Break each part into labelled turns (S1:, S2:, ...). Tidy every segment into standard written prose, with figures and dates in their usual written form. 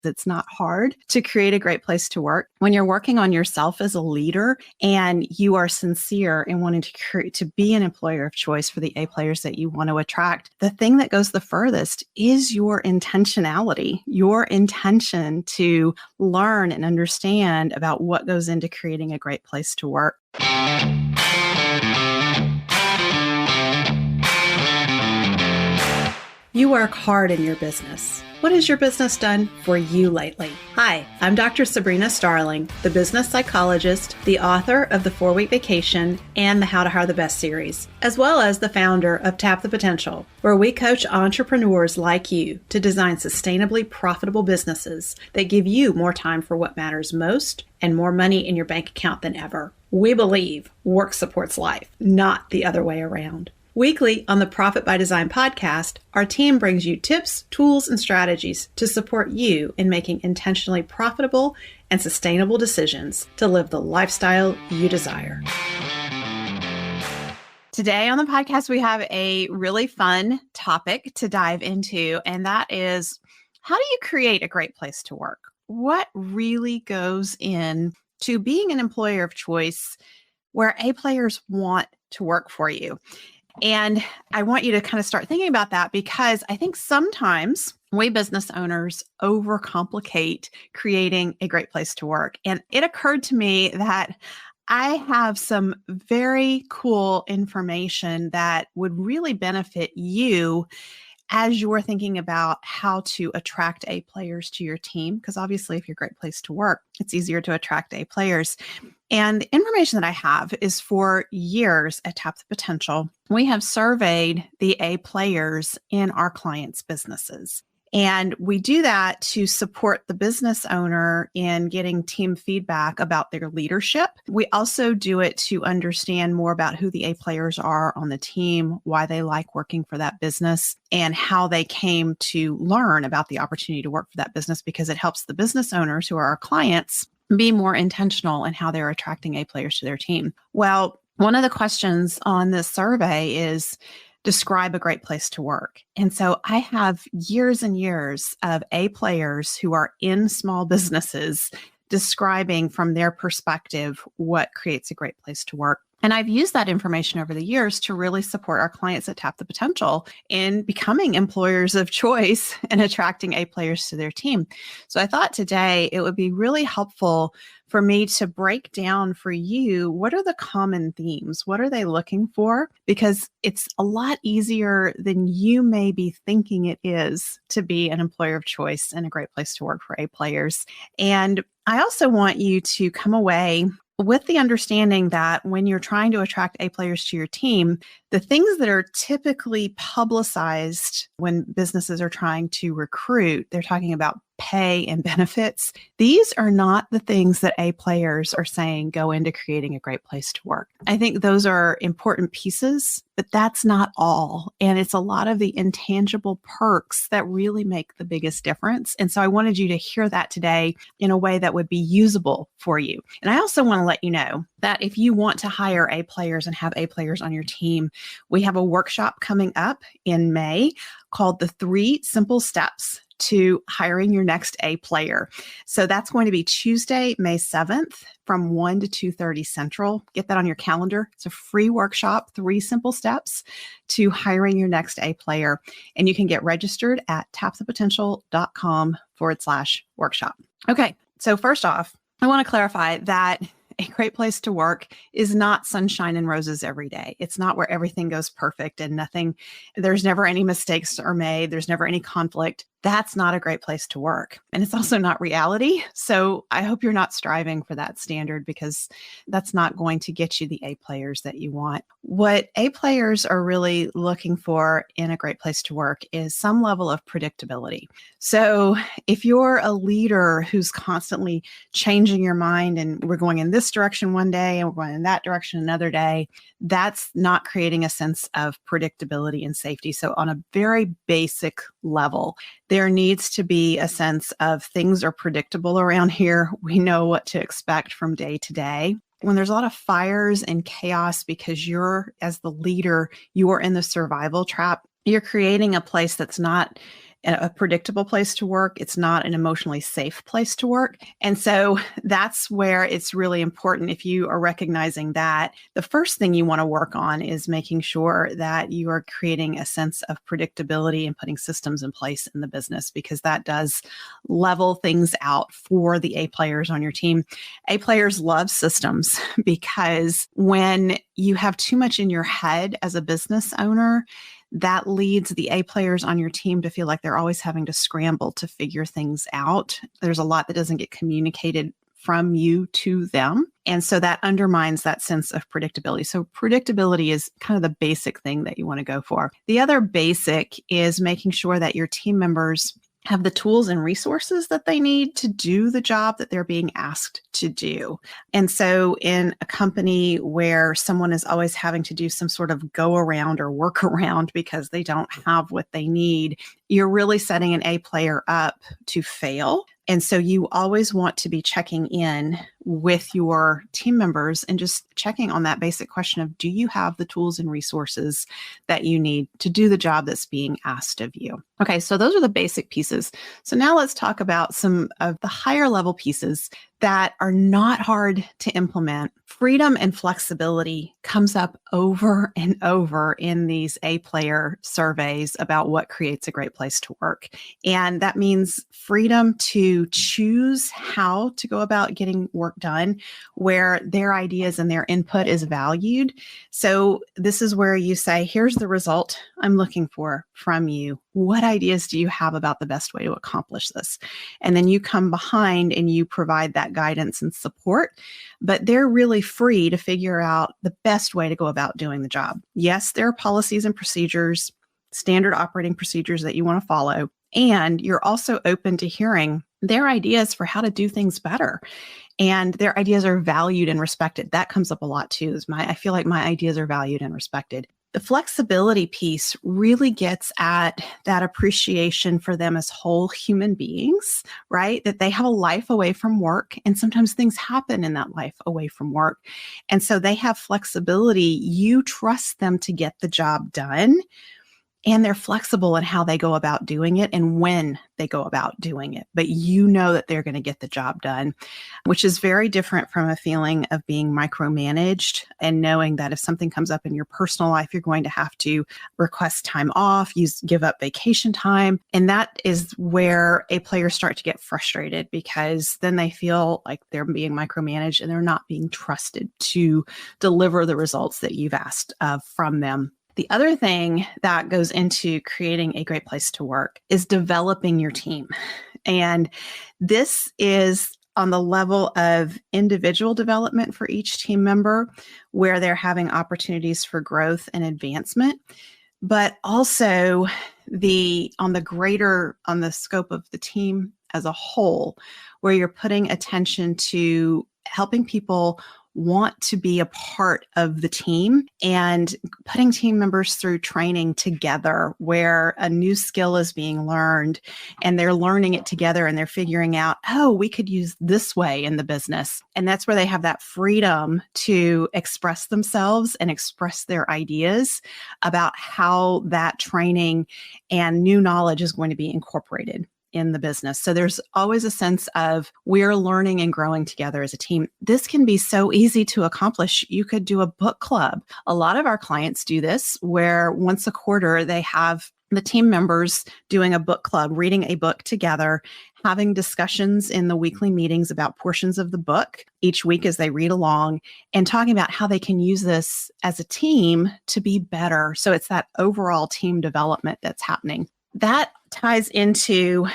S1: It's not hard to create a great place to work. When you're working on yourself as a leader and you are sincere in wanting to be an employer of choice for the A players that you want to attract, the thing that goes the furthest is your intentionality, your intention to learn and understand about what goes into creating a great place to work. You work hard in your business. What has your business done for you lately? Hi, I'm Dr. Sabrina Starling, the business psychologist, the author of the 4-Week Vacation and the How to Hire the Best series, as well as the founder of Tap the Potential, where we coach entrepreneurs like you to design sustainably profitable businesses that give you more time for what matters most and more money in your bank account than ever. We believe work supports life, not the other way around. Weekly on the Profit by Design podcast, our team brings you tips, tools, and strategies to support you in making intentionally profitable and sustainable decisions to live the lifestyle you desire. Today on the podcast, we have a really fun topic to dive into, and that is, how do you create a great place to work? What really goes in to being an employer of choice where A players want to work for you? And I want you to kind of start thinking about that, because I think sometimes we business owners overcomplicate creating a great place to work. And it occurred to me that I have some very cool information that would really benefit you as you're thinking about how to attract A players to your team. Because obviously, if you're a great place to work, it's easier to attract A players. And the information that I have is for years at Tap the Potential, we have surveyed the A players in our clients' businesses. And we do that to support the business owner in getting team feedback about their leadership. We also do it to understand more about who the A players are on the team, why they like working for that business, and how they came to learn about the opportunity to work for that business, because it helps the business owners who are our clients be more intentional in how they're attracting A players to their team. Well, one of the questions on this survey is, describe a great place to work. And so I have years and years of A players who are in small businesses describing from their perspective what creates a great place to work. And I've used that information over the years to really support our clients at Tap the Potential in becoming employers of choice and attracting A players to their team. So I thought today it would be really helpful for me to break down for you, what are the common themes? What are they looking for? Because it's a lot easier than you may be thinking it is to be an employer of choice and a great place to work for A players. And I also want you to come away with the understanding that when you're trying to attract A players to your team, the things that are typically publicized when businesses are trying to recruit, they're talking about pay and benefits. These are not the things that A players are saying go into creating a great place to work. I think those are important pieces, but that's not all. And it's a lot of the intangible perks that really make the biggest difference. And so I wanted you to hear that today in a way that would be usable for you. And I also want to let you know that if you want to hire A players and have A players on your team, we have a workshop coming up in May called the 3 Simple Steps to Hiring Your Next A Player. So that's going to be Tuesday, May 7th from 1 to 2:30 Central. Get that on your calendar. It's a free workshop, 3 simple steps to hiring your next A player. And you can get registered at tapthepotential.com/workshop. Okay. So first off, I want to clarify that a great place to work is not sunshine and roses every day. It's not where everything goes perfect and there's never any mistakes are made. There's never any conflict. That's not a great place to work. And it's also not reality. So I hope you're not striving for that standard, because that's not going to get you the A players that you want. What A players are really looking for in a great place to work is some level of predictability. So if you're a leader who's constantly changing your mind and we're going in this direction one day and we're going in that direction another day, that's not creating a sense of predictability and safety. So on a very basic level, there needs to be a sense of things are predictable around here. We know what to expect from day to day. When there's a lot of fires and chaos because you're, as the leader, you are in the survival trap, you're creating a place that's not a predictable place to work. It's not an emotionally safe place to work. And so that's where it's really important. If you are recognizing that, the first thing you want to work on is making sure that you are creating a sense of predictability and putting systems in place in the business, because that does level things out for the A players on your team. A players love systems because when you have too much in your head as a business owner, that leads the A players on your team to feel like they're always having to scramble to figure things out. There's a lot that doesn't get communicated from you to them. And so that undermines that sense of predictability. So predictability is kind of the basic thing that you want to go for. The other basic is making sure that your team members have the tools and resources that they need to do the job that they're being asked to do. And so in a company where someone is always having to do some sort of go around or work around because they don't have what they need, you're really setting an A player up to fail. And so you always want to be checking in with your team members and just checking on that basic question of, do you have the tools and resources that you need to do the job that's being asked of you? Okay, so those are the basic pieces. So now let's talk about some of the higher level pieces that are not hard to implement. Freedom and flexibility comes up over and over in these A player surveys about what creates a great place to work. And that means freedom to choose how to go about getting work done, where their ideas and their input is valued. So this is where you say, here's the result I'm looking for from you. What ideas do you have about the best way to accomplish this? And then you come behind and you provide that guidance and support, but they're really free to figure out the best way to go about doing the job. Yes, there are policies and procedures, standard operating procedures that you want to follow, and you're also open to hearing their ideas for how to do things better. And their ideas are valued and respected. That comes up a lot too. I feel like my ideas are valued and respected. The flexibility piece really gets at that appreciation for them as whole human beings, right? That they have a life away from work, and sometimes things happen in that life away from work. And so they have flexibility. You trust them to get the job done, and they're flexible in how they go about doing it and when they go about doing it. But you know that they're going to get the job done, which is very different from a feeling of being micromanaged and knowing that if something comes up in your personal life, you're going to have to request time off, give up vacation time. And that is where A players start to get frustrated, because then they feel like they're being micromanaged and they're not being trusted to deliver the results that you've asked from them. The other thing that goes into creating a great place to work is developing your team. And this is on the level of individual development for each team member, where they're having opportunities for growth and advancement, but also on the scope of the team as a whole, where you're putting attention to helping people want to be a part of the team and putting team members through training together, where a new skill is being learned and they're learning it together and they're figuring out, oh, we could use this way in the business. And that's where they have that freedom to express themselves and express their ideas about how that training and new knowledge is going to be incorporated in the business. So there's always a sense of we're learning and growing together as a team. This can be so easy to accomplish. You could do a book club. A lot of our clients do this, where once a quarter they have the team members doing a book club, reading a book together, having discussions in the weekly meetings about portions of the book each week as they read along, and talking about how they can use this as a team to be better. So it's that overall team development that's happening. That ties into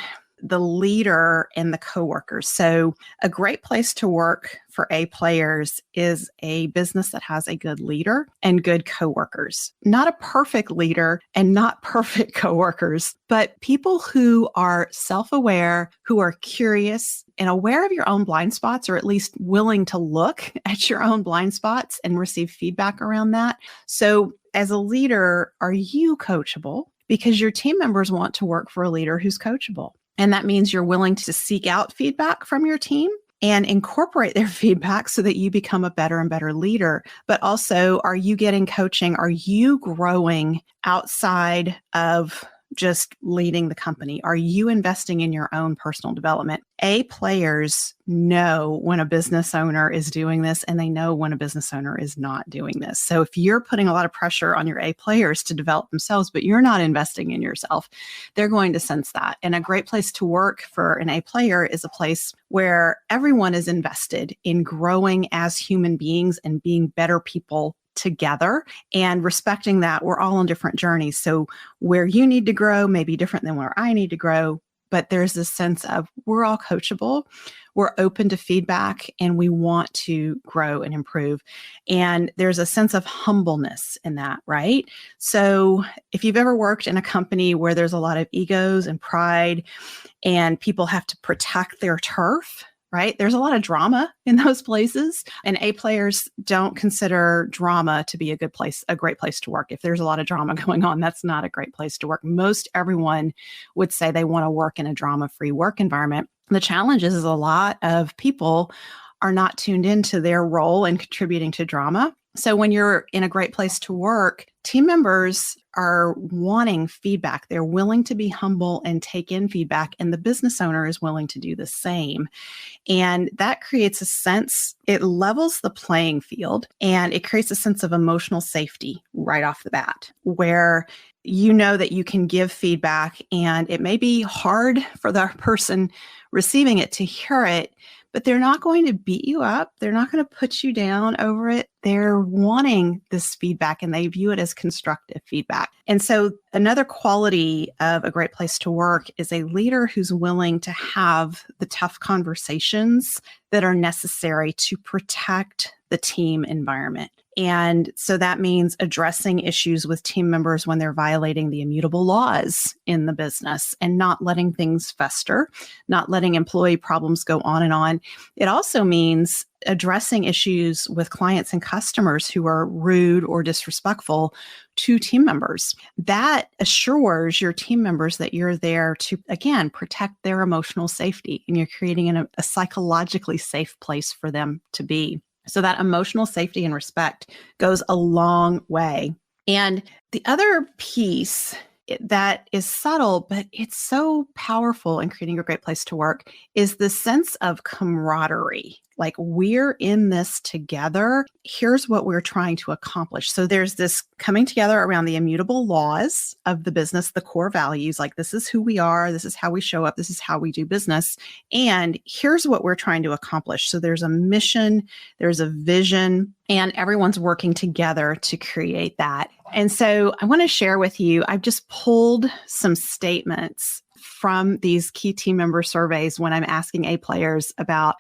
S1: the leader and the coworkers. So a great place to work for A players is a business that has a good leader and good coworkers. Not a perfect leader and not perfect coworkers, but people who are self-aware, who are curious and aware of your own blind spots, or at least willing to look at your own blind spots and receive feedback around that. So as a leader, are you coachable? Because your team members want to work for a leader who's coachable. And that means you're willing to seek out feedback from your team and incorporate their feedback so that you become a better and better leader. But also, are you getting coaching? Are you growing outside of just leading the company? Are you investing in your own personal development? A players know when a business owner is doing this, and they know when a business owner is not doing this. So if you're putting a lot of pressure on your A players to develop themselves, but you're not investing in yourself, they're going to sense that. And a great place to work for an A player is a place where everyone is invested in growing as human beings and being better people together, and respecting that we're all on different journeys. So where you need to grow may be different than where I need to grow, but there's this sense of we're all coachable, we're open to feedback, and we want to grow and improve. And there's a sense of humbleness in that, right? So if you've ever worked in a company where there's a lot of egos and pride and people have to protect their turf, right? There's a lot of drama in those places, and A players don't consider drama to be a great place to work. If there's a lot of drama going on, that's not a great place to work. Most everyone would say they want to work in a drama-free work environment. The challenge is a lot of people are not tuned into their role in contributing to drama. So when you're in a great place to work, team members are wanting feedback. They're willing to be humble and take in feedback, and the business owner is willing to do the same. And that creates a sense, it levels the playing field, and it creates a sense of emotional safety right off the bat, where you know that you can give feedback, and it may be hard for the person receiving it to hear it, but they're not going to beat you up. They're not going to put you down over it. They're wanting this feedback, and they view it as constructive feedback. And so another quality of a great place to work is a leader who's willing to have the tough conversations that are necessary to protect the team environment. And so that means addressing issues with team members when they're violating the immutable laws in the business and not letting things fester, not letting employee problems go on and on. It also means addressing issues with clients and customers who are rude or disrespectful to team members. That assures your team members that you're there to, again, protect their emotional safety, and you're creating a psychologically safe place for them to be. So that emotional safety and respect goes a long way. And the other piece that is subtle, but it's so powerful in creating a great place to work, is the sense of camaraderie. Like, we're in this together. Here's what we're trying to accomplish. So there's this coming together around the immutable laws of the business, the core values, like this is who we are, this is how we show up, this is how we do business. And here's what we're trying to accomplish. So there's a mission, there's a vision, and everyone's working together to create that. And so I want to share with you, I've just pulled some statements from these key team member surveys when I'm asking A players about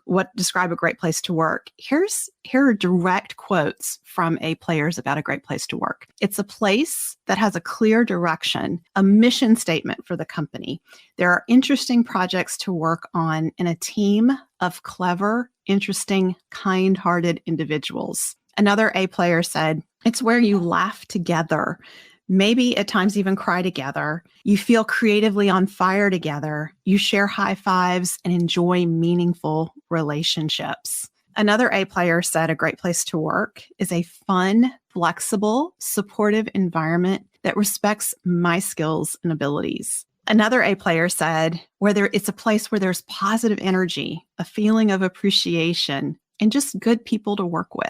S1: what describe a great place to work. Here are direct quotes from A players about a great place to work. It's a place that has a clear direction, a mission statement for the company. There are interesting projects to work on, in a team of clever, interesting, kind-hearted individuals. Another A player said, it's where you laugh together, maybe at times even cry together. You feel creatively on fire together. You share high fives and enjoy meaningful relationships. Another A player said a great place to work is a fun, flexible, supportive environment that respects my skills and abilities. Another A player said it's a place where there's positive energy, a feeling of appreciation, and just good people to work with.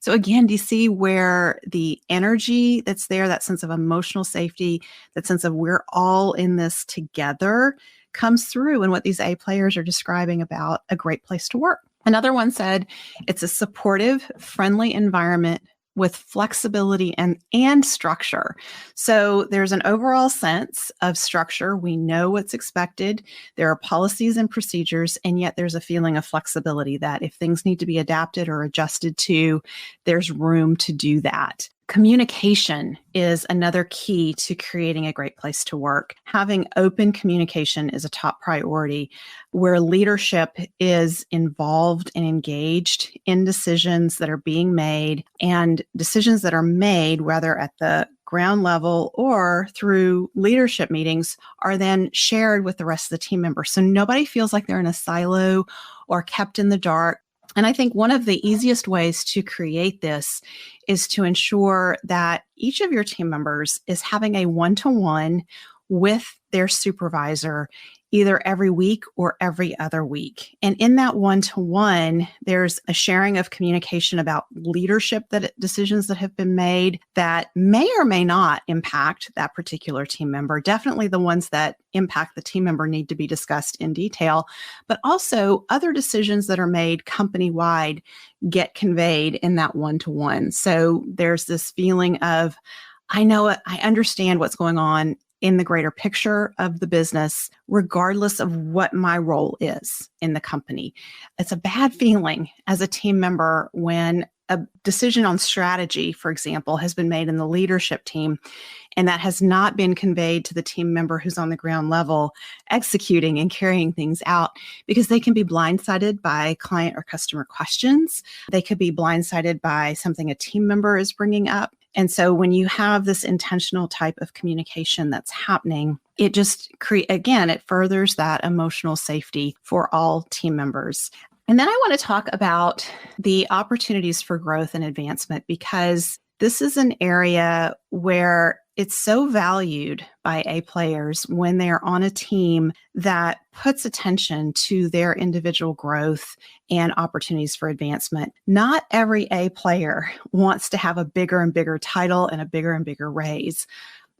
S1: So again, do you see where the energy that's there, that sense of emotional safety, that sense of we're all in this together, comes through in what these A players are describing about a great place to work. Another one said it's a supportive, friendly environment with flexibility and structure. So there's an overall sense of structure. We know what's expected. There are policies and procedures, and yet there's a feeling of flexibility that if things need to be adapted or adjusted to, there's room to do that. Communication is another key to creating a great place to work. Having open communication is a top priority, where leadership is involved and engaged in decisions that are being made, and decisions that are made, whether at the ground level or through leadership meetings, are then shared with the rest of the team members. So nobody feels like they're in a silo or kept in the dark. And I think one of the easiest ways to create this is to ensure that each of your team members is having a one-to-one with their supervisor either every week or every other week. And in that one-to-one, there's a sharing of communication about leadership decisions that have been made that may or may not impact that particular team member. Definitely the ones that impact the team member need to be discussed in detail, but also other decisions that are made company-wide get conveyed in that one-to-one. So there's this feeling of, I know it, I understand what's going on in the greater picture of the business, regardless of what my role is in the company. It's a bad feeling as a team member when a decision on strategy, for example, has been made in the leadership team, and that has not been conveyed to the team member who's on the ground level executing and carrying things out, because they can be blindsided by client or customer questions. They could be blindsided by something a team member is bringing up. And so when you have this intentional type of communication that's happening, it just it furthers that emotional safety for all team members. And then I want to talk about the opportunities for growth and advancement, because this is an area where it's so valued by A players when they're on a team that puts attention to their individual growth and opportunities for advancement. Not every A player wants to have a bigger and bigger title and a bigger and bigger raise.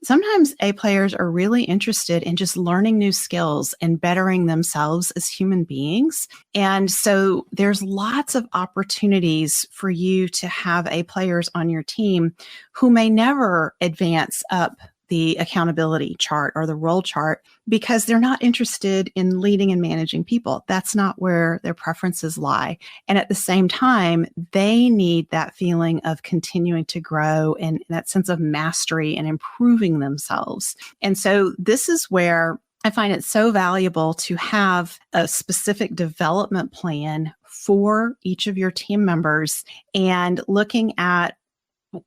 S1: Sometimes A players are really interested in just learning new skills and bettering themselves as human beings. And so there's lots of opportunities for you to have A players on your team who may never advance up the accountability chart or the role chart because they're not interested in leading and managing people. That's not where their preferences lie. And at the same time, they need that feeling of continuing to grow and that sense of mastery and improving themselves. And so this is where I find it so valuable to have a specific development plan for each of your team members and looking at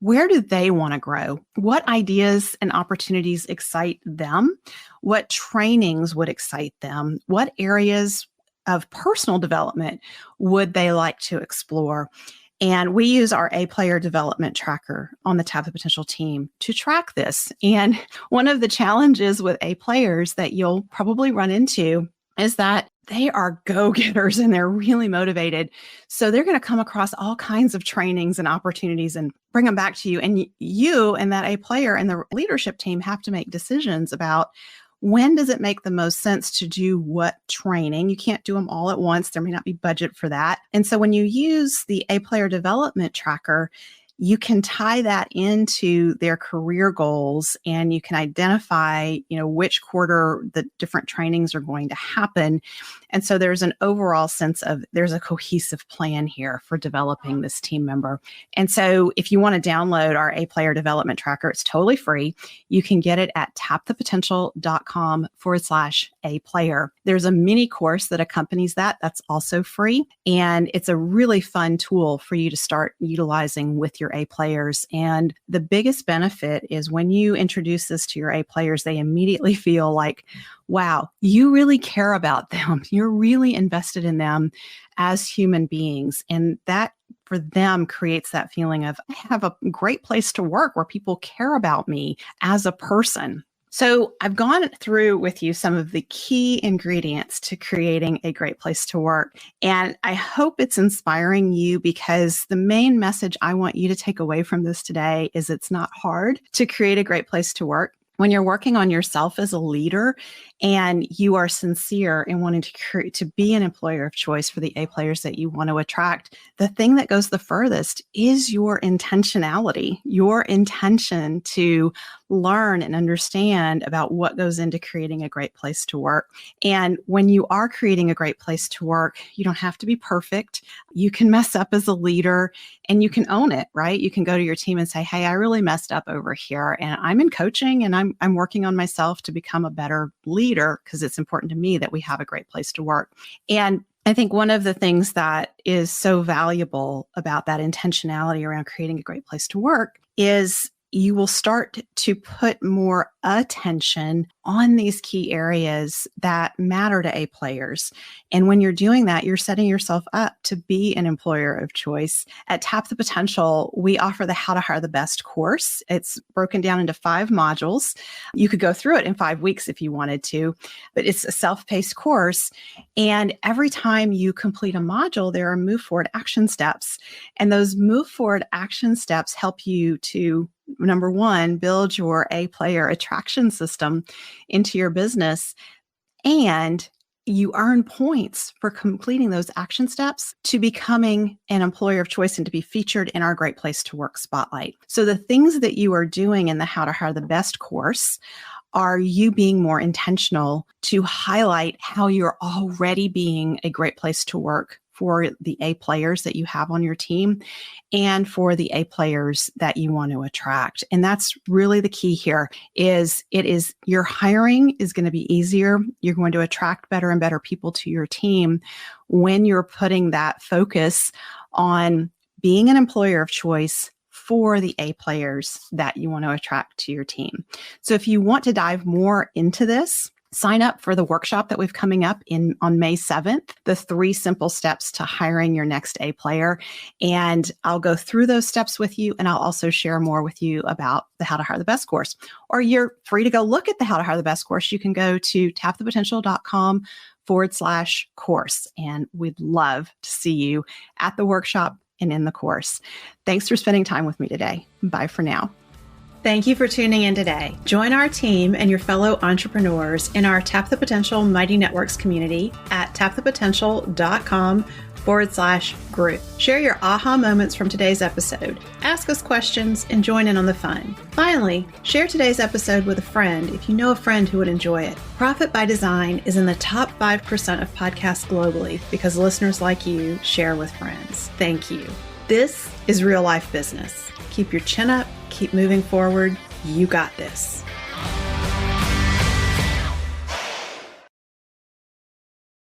S1: where do they want to grow? What ideas and opportunities excite them? What trainings would excite them? What areas of personal development would they like to explore? And we use our A player development tracker on the Tap the Potential team to track this. And one of the challenges with A players that you'll probably run into is that they are go-getters and they're really motivated. So they're going to come across all kinds of trainings and opportunities and bring them back to you. And you and that A player and the leadership team have to make decisions about when does it make the most sense to do what training. You can't do them all at once. There may not be budget for that. And so when you use the A player development tracker, you can tie that into their career goals and you can identify, which quarter the different trainings are going to happen. And so there's an overall sense of there's a cohesive plan here for developing this team member. And so if you want to download our A player development tracker, it's totally free. You can get it at tapthepotential.com/A player. There's a mini course that accompanies that. That's also free. And it's a really fun tool for you to start utilizing with your A players. And the biggest benefit is when you introduce this to your A players, they immediately feel like, wow, you really care about them. You're really invested in them as human beings. And that for them creates that feeling of, I have a great place to work where people care about me as a person. So I've gone through with you some of the key ingredients to creating a great place to work. And I hope it's inspiring you, because the main message I want you to take away from this today is it's not hard to create a great place to work. When you're working on yourself as a leader and you are sincere in wanting to be an employer of choice for the A players that you want to attract, the thing that goes the furthest is your intentionality, your intention to learn and understand about what goes into creating a great place to work. And when you are creating a great place to work, you don't have to be perfect. You can mess up as a leader and you can own it, right? You can go to your team and say, hey, I really messed up over here and I'm in coaching and I'm working on myself to become a better leader, because it's important to me that we have a great place to work. And I think one of the things that is so valuable about that intentionality around creating a great place to work is you will start to put more attention on these key areas that matter to A players. And when you're doing that, you're setting yourself up to be an employer of choice. At Tap the Potential, we offer the How to Hire the Best course. It's broken down into 5 modules. You could go through it in 5 weeks if you wanted to, but it's a self-paced course. And every time you complete a module, there are move forward action steps. And those move forward action steps help you to, number one, build your A player attraction system into your business. And you earn points for completing those action steps to becoming an employer of choice and to be featured in our Great Place to Work spotlight. So the things that you are doing in the How to Hire the Best course are you being more intentional to highlight how you're already being a great place to work for the A players that you have on your team and for the A players that you want to attract. And that's really the key here is your hiring is going to be easier. You're going to attract better and better people to your team when you're putting that focus on being an employer of choice for the A players that you want to attract to your team. So if you want to dive more into this, sign up for the workshop that we've coming up on May 7th, the 3 simple steps to hiring your next A player. And I'll go through those steps with you, and I'll also share more with you about the How to Hire the Best course. Or you're free to go look at the How to Hire the Best course. You can go to tapthepotential.com/course. And we'd love to see you at the workshop and in the course. Thanks for spending time with me today. Bye for now. Thank you for tuning in today. Join our team and your fellow entrepreneurs in our Tap the Potential Mighty Networks community at tapthepotential.com/group. Share your aha moments from today's episode. Ask us questions and join in on the fun. Finally, share today's episode with a friend if you know a friend who would enjoy it. Profit by Design is in the top 5% of podcasts globally because listeners like you share with friends. Thank you. This is real life business. Keep your chin up. Keep moving forward. You got this.